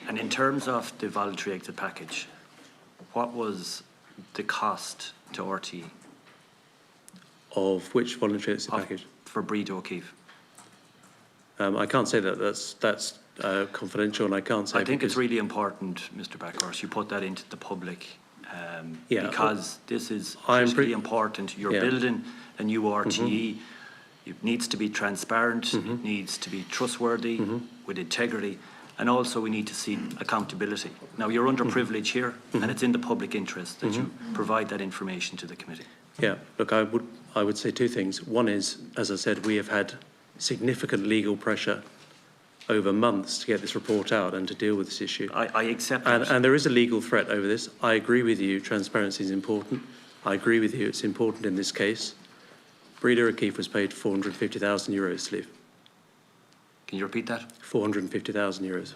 And in terms of the voluntary exit package, what was the cost to RTE? Of which voluntary exit package? For Breda O'Keeffe. I can't say that. That's confidential, and I can't say. I think it's really important, Mr. Backhurst, you put that into the public because this is critically important. You're building a new RTE. It needs to be transparent. It needs to be trustworthy with integrity. And also we need to see accountability. Now you're underprivileged here and it's in the public interest that you provide that information to the committee. Yeah, look, I would say two things. One is, as I said, we have had significant legal pressure over months to get this report out and to deal with this issue. I accept that. And there is a legal threat over this. I agree with you, transparency is important. I agree with you, it's important in this case. Breda O'Keeffe was paid €450,000 to leave. Can you repeat that? €450,000.